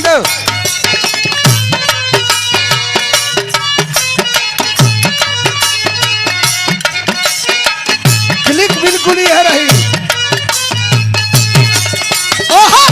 ध्यान दो। क्लिक बिल्कुल ही है रही। ओहो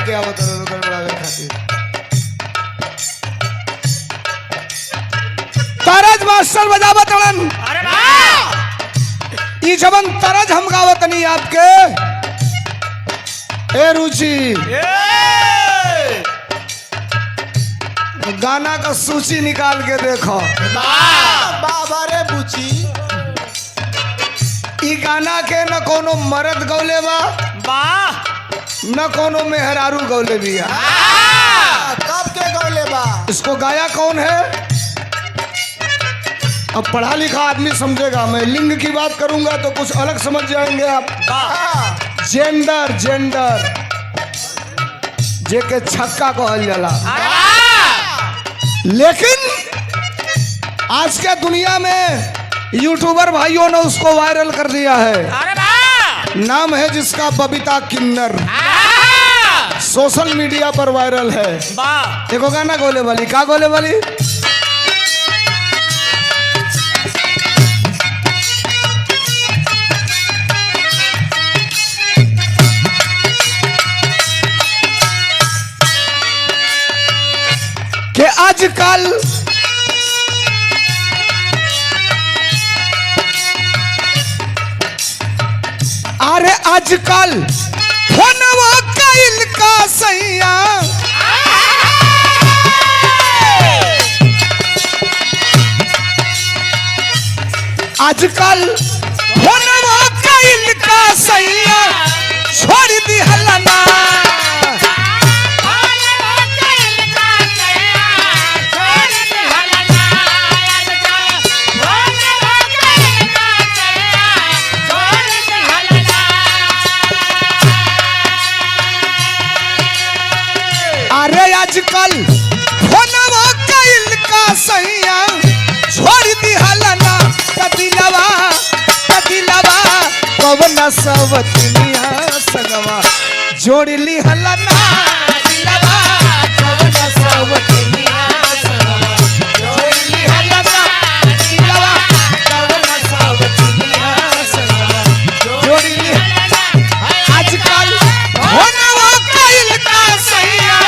क्या तरज मास्टर बजावत ई जबन तरज हम गावत नहीं आपके ए रुचि गाना का सूची निकाल के देखो। बाबा रे बुची ई गाना के न कोनो मर्द गौले बा न कोनो मेहरारू गौले बिया। कब के गौले बा? इसको गाया कौन है? अब पढ़ा लिखा आदमी समझेगा। मैं लिंग की बात करूंगा तो कुछ अलग समझ जाएंगे आप। जेंडर जेंडर जे के छक्का कहल जाला। लेकिन आज के दुनिया में यूट्यूबर भाइयों ने उसको वायरल कर दिया है। नाम है जिसका बबीता किन्नर। सोशल मीडिया पर वायरल है। देखो गाना गोले वाली का गोले वाली के आजकल अरे आजकल फोनवा कइल का सैया आजकल फोनवा कइल का सैया छोड़ दी हलना। अरे आजकल फोनवा कइल का सैया छोड़ दी हलना। कदिलवा पवन सवतनिया संगवा जोड़ ली हलना। दिलवा पवन सवतनिया संगवा जोड़ ली हलना। दिलवा पवन सवतनिया संगवा जोड़ ली हलना। आजकल फोनवा कइल का सैया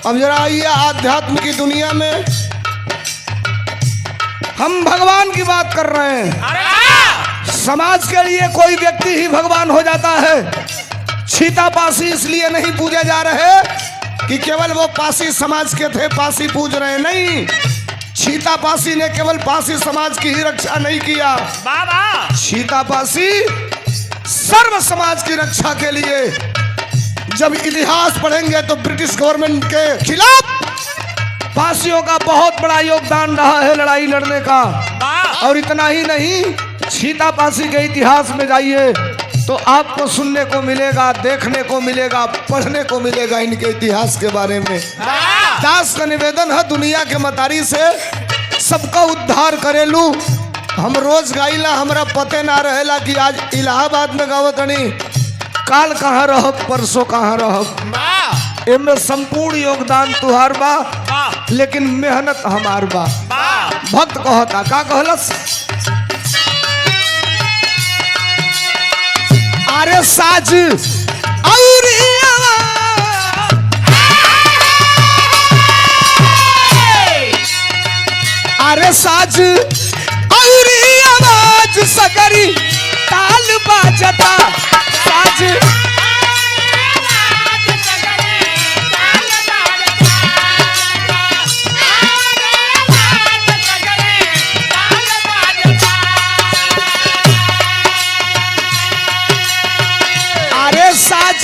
अब जरा आइए आध्यात्म की दुनिया में हम भगवान की बात कर रहे हैं। समाज के लिए कोई व्यक्ति ही भगवान हो जाता है। छीता पासी इसलिए नहीं पूजे जा रहे कि केवल वो पासी समाज के थे पासी पूज रहे, नहीं। छीता पासी ने केवल पासी समाज की ही रक्षा नहीं किया। छीता पासी सर्व समाज की रक्षा के लिए जब इतिहास पढ़ेंगे तो ब्रिटिश गवर्नमेंट के खिलाफ पासियों का बहुत बड़ा योगदान रहा है लड़ाई लड़ने का। और इतना ही नहीं, छीता पासी के इतिहास में जाइए तो आपको सुनने को मिलेगा, देखने को मिलेगा, पढ़ने को मिलेगा इनके इतिहास के बारे में। दास का निवेदन है दुनिया के मतारी से सबका उद्धार करेलू। हम रोज गाइला, हमरा पते ना रहेला कि आज इलाहाबाद में गावतनी, काल कहाँ रहब, परसों कहाँ रहब। इनमें संपूर्ण योगदान तुहार बा, लेकिन मेहनत हमार बा। भक्त कहता का कहलस, अरे साज और अरे साज औरी आवाज सगरी ताल बाजता साज अरे साज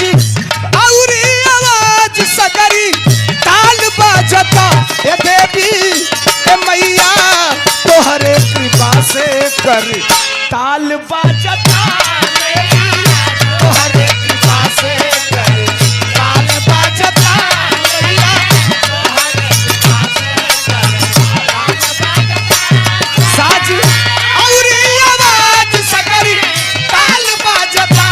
औरी आवाज सगरी ताल बाजता ए देवी ए मैया तोहरे कृपा से कर ताल बाजता तोहरे कृपा से कर ताल बाजता मैया तोहरे कृपा से कर साज औरी आवाज सगरी ताल बाजता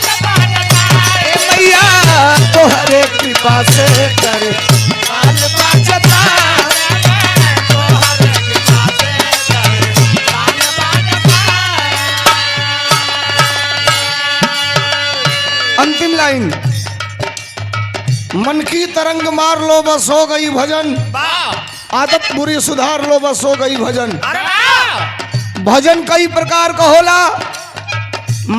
ए मैया तोहरे कृपा से कर ताल बाजता तोहरे कृपा से कर ताल बाजता। अंतिम लाइन मन की तरंग मार लो बस हो गई भजन आदत बुरी सुधार लो बस हो गई भजन भजन कई प्रकार का होला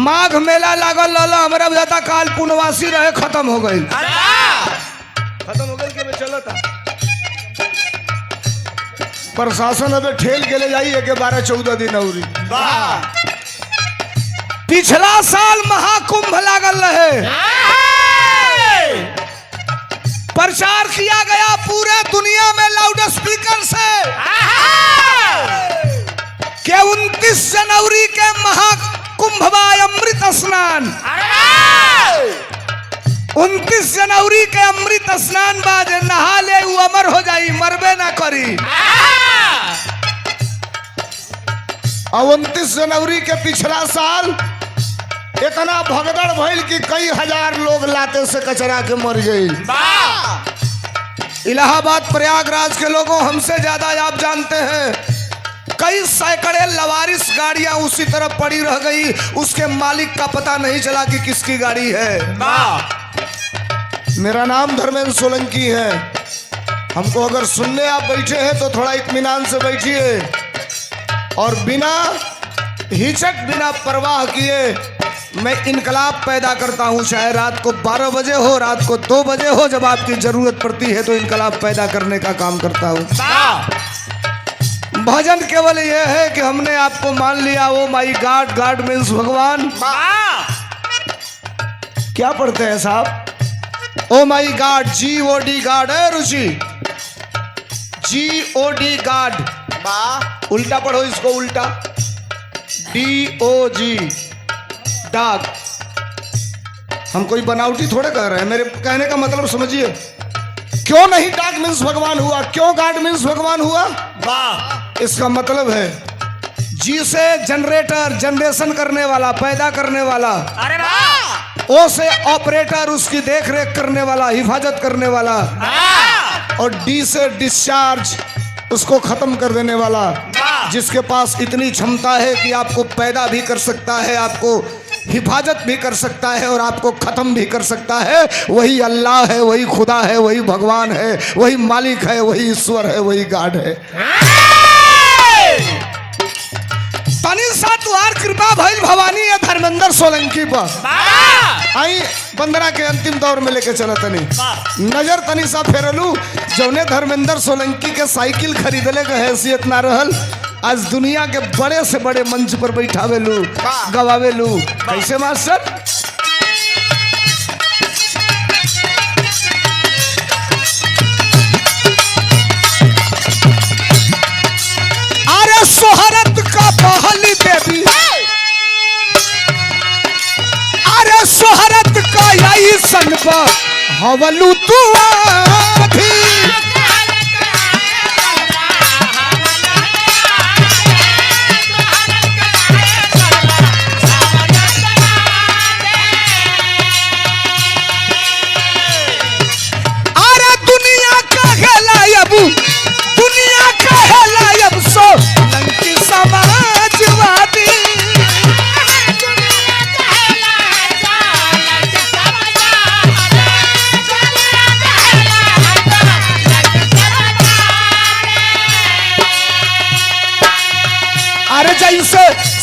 माघ मेला लागल रहला हमारा बुझाता काल पुनवासी रहे खत्म हो गई के में चलता प्रशासन अबे ठेल के ले जाइए के 12-14 दिन औरी पिछला साल महाकुंभ लागल रहे प्रचार किया गया पूरे दुनिया में लाउड स्पीकर से के 29 जनवरी के महाकुंभ बा अमृत स्नान 29 जनवरी के अमृत स्नान बाद नहा ले वो अमर हो जाई मरबे ना करी और 29 जनवरी के पिछला साल इतना भगदड़ भइल कि कई हजार लोग लाते से कचरा के मर गई इलाहाबाद प्रयागराज के लोगों हमसे ज्यादा आप जानते हैं कई सैकड़े लवारिस गाड़ियां उसी तरफ पड़ी रह गई उसके मालिक का पता नहीं चला कि किसकी गाड़ी है मेरा नाम धर्मेंद्र सोलंकी है हमको अगर सुनने आप बैठे हैं तो थोड़ा इत्मीनान से बैठिए और बिना हिचक बिना परवाह किए मैं इनकलाब पैदा करता हूं चाहे रात को 12 बजे हो रात को 2 बजे हो जब आपकी जरूरत पड़ती है तो इनकलाब पैदा करने का काम करता हूं भजन केवल यह है कि हमने आपको मान लिया ओ माई गॉड गॉड मीन्स भगवान क्या पढ़ते हैं साहब ओ माई गॉड GOD गॉड है रुचि GOD गॉड उल्टा पढ़ो इसको उल्टा DOG डाग हम कोई बनावटी थोड़े कह रहे हैं मेरे कहने का मतलब समझिए क्यों नहीं डाग मीन्स भगवान हुआ क्यों गॉड मीन्स भगवान हुआ इसका मतलब है जी से जनरेटर जनरेशन करने वाला पैदा करने वाला अरे वाह ओ से ऑपरेटर उसकी देख रेख करने वाला हिफाजत करने वाला और डी से डिस्चार्ज उसको खत्म कर देने वाला जिसके पास इतनी क्षमता है कि आपको पैदा भी कर सकता है आपको हिफाजत भी कर सकता है और आपको खत्म भी कर सकता है वही अल्लाह है वही खुदा है वही भगवान है वही मालिक है वही ईश्वर है वही गॉड है तनी सा तुहार कृपा भइल भवानी है धर्मेंद्र सोलंकी पर आई बंदरा के अंतिम दौर में लेके चला तनी नजर तनी सा फेरलू जौने धर्मेंद्र सोलंकी के साइकिल खरीदले के हैसियत ना रहल आज दुनिया के बड़े से बड़े मंच पर बैठावेलू गवावेलू कैसे मास्टर अरे सोहरत का पहली देवी अरे सोहरत का यही सनब हवलू तू आधी दुनिया का है लायब सो लंकी समाजवादी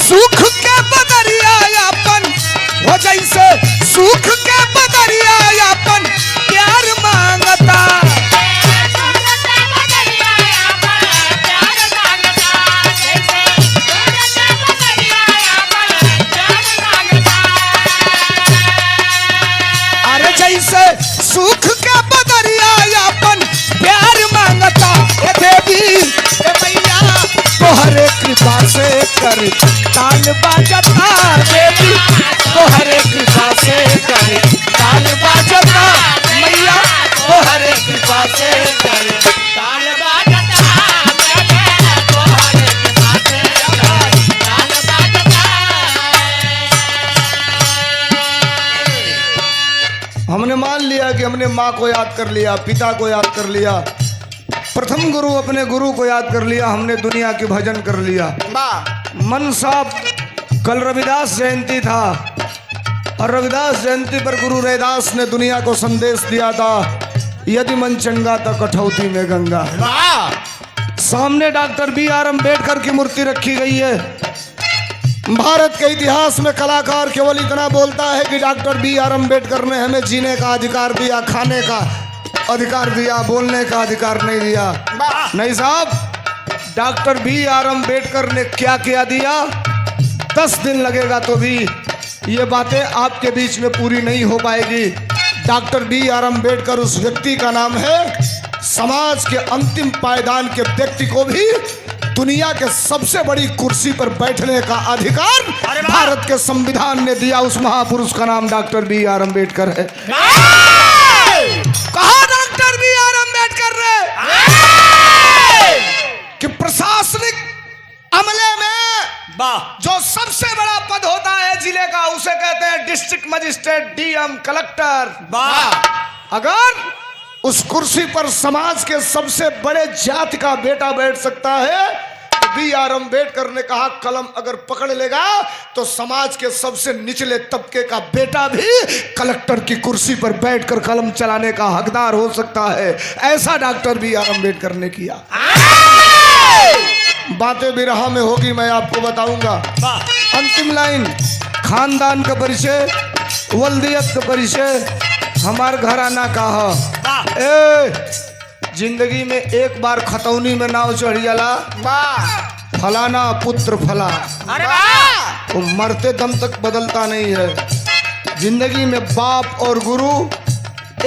सुख के बदरिया अपन हो जैसे सुख के बदरिया अपन प्यार मांगता। अरे जैसे सुख के बदरिया अपन प्यार मांगता। ए देवी ए मैया तोहरे कृपा से कर ताल बाजता। देवी तोहरे कृपा से कर ताल बाजता। मैया तोहरे कृपा से कर ताल बाजता। तोहरे कृपा से कर ताल बाजता। हमने मान लिया कि हमने माँ को याद कर लिया, पिता को याद कर लिया, प्रथम गुरु अपने गुरु को याद कर लिया, हमने दुनिया की भजन कर लिया। मन साहब कल रविदास जयंती था और रविदास जयंती पर गुरु रैदास ने दुनिया को संदेश दिया था, यदि मन चंगा तो कठौती में गंगा। सामने डॉक्टर बी.आर. अम्बेडकर की मूर्ति रखी गई है। भारत के इतिहास में कलाकार केवल इतना बोलता है कि डॉक्टर बी.आर. अम्बेडकर ने हमें जीने का अधिकार दिया, खाने का अधिकार दिया, बोलने का अधिकार नहीं दिया। नहीं साहब, डॉक्टर बी.आर. अम्बेडकर ने क्या क्या दिया, 10 दिन लगेगा तो भी ये बातें आपके बीच में पूरी नहीं हो पाएगी। Doctor B R. अम्बेडकर उस व्यक्ति का नाम है, समाज के अंतिम पायदान के व्यक्ति को भी दुनिया के सबसे बड़ी कुर्सी पर बैठने का अधिकार भारत के संविधान ने दिया। उस महापुरुष का नाम डॉक्टर बी.आर. अम्बेडकर है। कहा डॉक्टर बी.आर. अम्बेडकर ने कि प्रशासनिक अमले में जो सबसे बड़ा पद होता है जिले का, उसे कहते हैं डिस्ट्रिक्ट मजिस्ट्रेट, डीएम, कलेक्टर। अगर उस कुर्सी पर समाज के सबसे बड़े जाति का बेटा बैठ सकता है, तो बी.आर. अम्बेडकर ने कहा कलम अगर पकड़ लेगा तो समाज के सबसे निचले तबके का बेटा भी कलेक्टर की कुर्सी पर बैठकर कलम चलाने का हकदार हो सकता है। ऐसा डॉक्टर बी.आर. अम्बेडकर ने किया। बातें बिरहा में होगी, मैं आपको बताऊंगा। अंतिम लाइन, खानदान का परिचय, वल्दियत का परिचय, हमार घराना कहा। जिंदगी में एक बार खतौनी में नाव चढ़ जाला, फलाना पुत्र फला, वो मरते दम तक बदलता नहीं है। जिंदगी में बाप और गुरु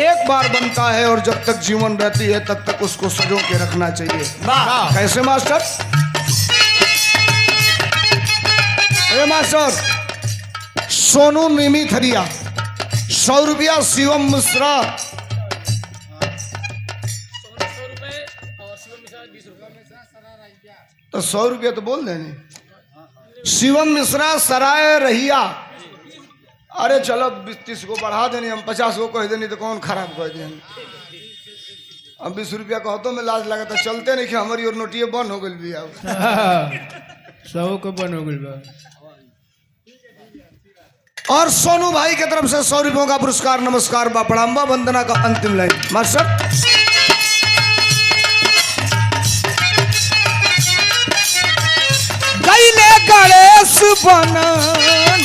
एक बार बनता है और जब तक जीवन रहती है तब तक उसको सजो के रखना चाहिए। कैसे मास्टर? अरे मास्टर, सोनू मिमी थरिया 100 रुपया, शिवम मिश्रा 100 रुपया तो बोल देने। शिवम मिश्रा सराय रहिया, अरे चलो 20-30 को बढ़ा देनी, हम 50 को कह देनी तो कौन खराब कह देनी। अब 20 रुपया कहतो में लाज लगा तो चलते नहीं कि हमारी और नोटिए बंद हो गई भी 100 को बंद हो गई। और सोनू भाई की तरफ से 100 रुपयों का पुरस्कार, नमस्कार बा प्रणाम बा, वंदना का अंतिम लाइन मास्टर। गईले गणेश बनन,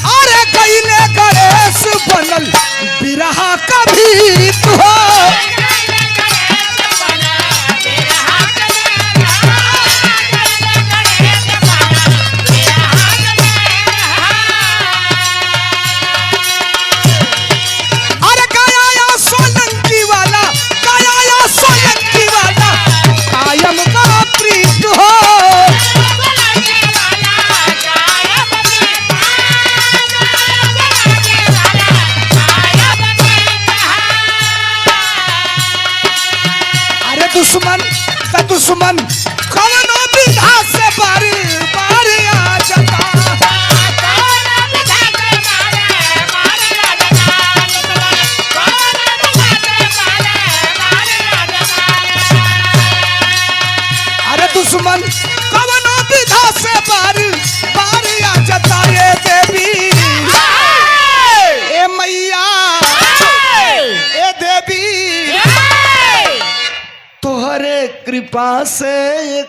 अरे गईले गणेश बनल बिरहा कभी तो दुश्मन कवनो विधा से बारी बारी आ जाता। अरे दुश्मन कवनो विधा से बारी बारी आ जाता। ये देवी ए मैया ए देवी तोहरे कृपा कृपा से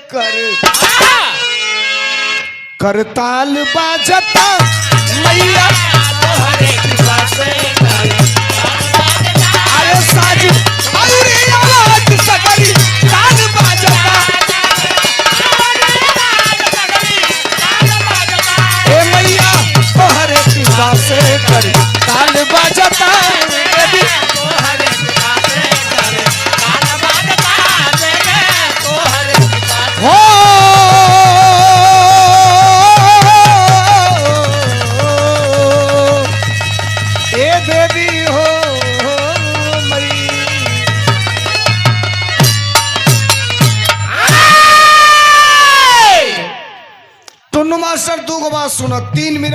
करताल बाजता मैया तोहरे कृपा से अरे साजी अरे आवाज सकरी ताल बाजता ए मैया तोहरे कृपा से करताल बाजता देवी तोहरे कृपा से काल बाजता देवे तोहरे कृपा से हो ए देवी हो मरी टुन्नू मास्टर 2 गो बात सुनो 3 मिनट